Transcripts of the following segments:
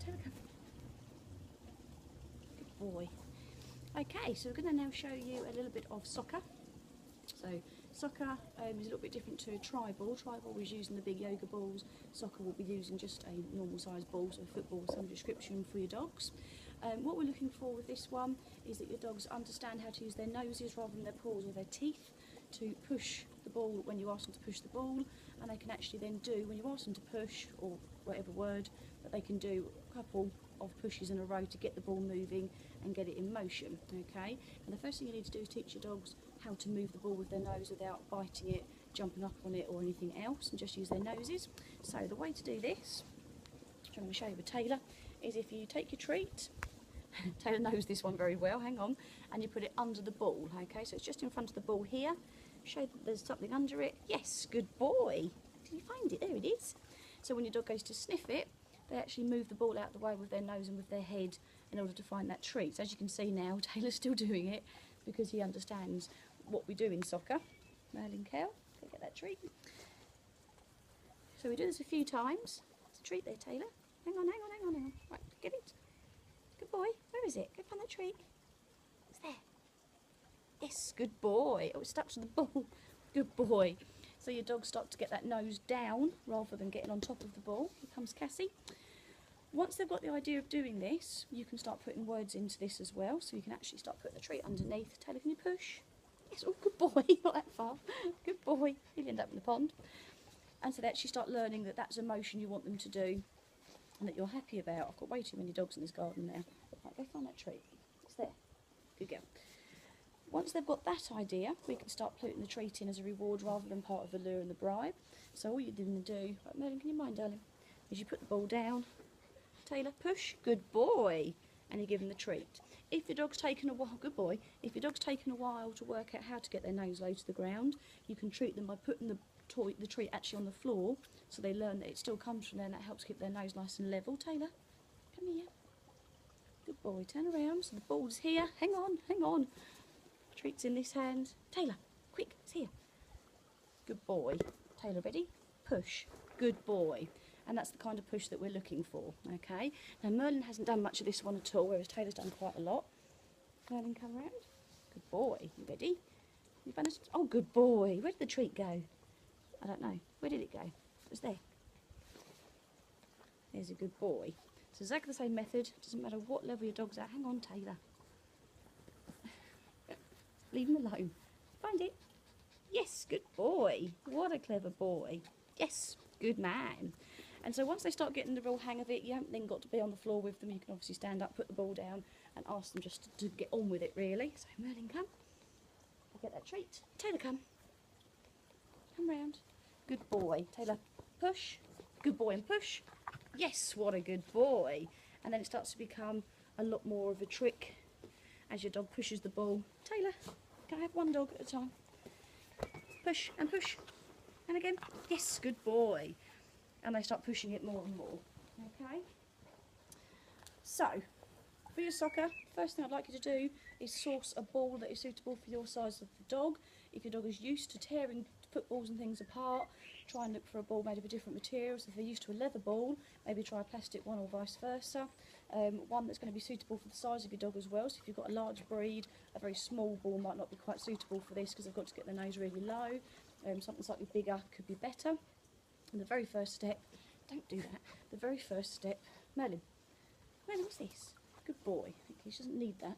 Taylor, come. Good boy. Okay, so we're going to now show you a little bit of soccer. So soccer is a little bit different to a tri-ball. Tri-ball was using the big yoga balls. Soccer will be using just a normal sized ball, so football of some description for your dogs. What we're looking for with this one is that your dogs understand how to use their noses rather than their paws or their teeth to push the ball when you ask them to push the ball, and they can actually then do, when you ask them to push, or whatever word, that they can do a couple of pushes in a row to get the ball moving and get it in motion. Okay, and the first thing you need to do is teach your dogs how to move the ball with their nose without biting it, jumping up on it or anything else, and just use their noses. So the way to do this, which I'm going to show you with Taylor, is if you take your treat, Taylor knows this one very well, hang on, and you put it under the ball. Okay, so it's just in front of the ball here. Show that there's something under it. Yes, good boy. Did you find it? There it is. So when your dog goes to sniff it, they actually move the ball out of the way with their nose and with their head in order to find that treat. So as you can see now, Taylor's still doing it because he understands what we do in soccer. Merlin cow, go get that treat. So we do this a few times. It's a treat there, Taylor. Hang on, hang on, hang on, hang on. Right, get it. Good boy. Where is it? Go find that treat. It's there. Yes, good boy. Oh, it's stuck to the ball. Good boy. So your dogs start to get that nose down rather than getting on top of the ball. Here comes Cassie. Once they've got the idea of doing this, you can start putting words into this as well. So you can actually start putting the treat underneath. Taylor, can you push? Yes, oh, good boy. Not that far. Good boy. He'll end up in the pond. And so they actually start learning that that's a motion you want them to do and that you're happy about. I've got way too many dogs in this garden now. Right, go find that treat. It's there. Good girl. Once they've got that idea, we can start putting the treat in as a reward rather than part of the lure and the bribe. So all you're going to do, right, Merlin, can you mind, darling, is you put the ball down. Taylor, push. Good boy. And you give them the treat. If your dog's taken a while, good boy, if your dog's taken a while to work out how to get their nose low to the ground, you can treat them by putting the treat actually on the floor, so they learn that it still comes from there, and that helps keep their nose nice and level. Taylor, come here. Good boy, turn around. So the ball's here. Hang on, hang on. Treat's in this hand. Taylor, quick, it's here. Good boy. Taylor, ready? Push. Good boy. And that's the kind of push that we're looking for, okay? Now, Merlin hasn't done much of this one at all, whereas Taylor's done quite a lot. Merlin, come round. Good boy. You ready? You've done this. Oh, good boy. Where did the treat go? I don't know. Where did it go? It was there. There's a good boy. So exactly the same method. Doesn't matter what level your dog's at. Hang on, Taylor. Leave him alone. Find it. Yes, good boy. What a clever boy. Yes, good man. And so once they start getting the real hang of it, you haven't then got to be on the floor with them. You can obviously stand up, put the ball down, and ask them just to get on with it, really. So Merlin, come. I'll get that treat. Taylor, come. Come round. Good boy. Taylor, push. Good boy and push. Yes, what a good boy. And then it starts to become a lot more of a trick as your dog pushes the ball. Taylor, can I have one dog at a time? Push and push. And again. Yes, good boy. And they start pushing it more and more. Okay? So, for your soccer, first thing I'd like you to do is source a ball that is suitable for your size of the dog. If your dog is used to tearing footballs and things apart, try and look for a ball made of a different material. So if they're used to a leather ball, maybe try a plastic one or vice versa. One that's going to be suitable for the size of your dog as well. So if you've got a large breed, a very small ball might not be quite suitable for this because they've got to get their nose really low. Something slightly bigger could be better. And the very first step, don't do that, the very first step, Merlin, what's this? Good boy. Okay, she doesn't need that.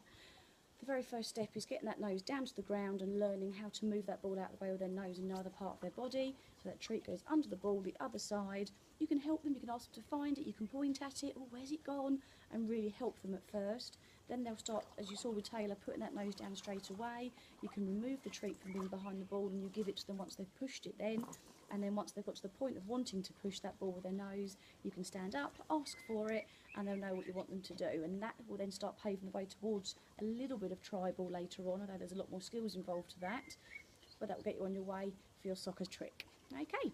The very first step is getting that nose down to the ground and learning how to move that ball out of the way with their nose in neither part of their body. So that treat goes under the ball, the other side. You can help them, you can ask them to find it, you can point at it, oh, where's it gone? And really help them at first. Then they'll start, as you saw with Taylor, putting that nose down straight away. You can remove the treat from being behind the ball and you give it to them once they've pushed it then. And then once they've got to the point of wanting to push that ball with their nose, you can stand up, ask for it, and they'll know what you want them to do. And that will then start paving the way towards a little bit of tri-ball later on, although there's a lot more skills involved to that. But that will get you on your way for your soccer trick. Okay.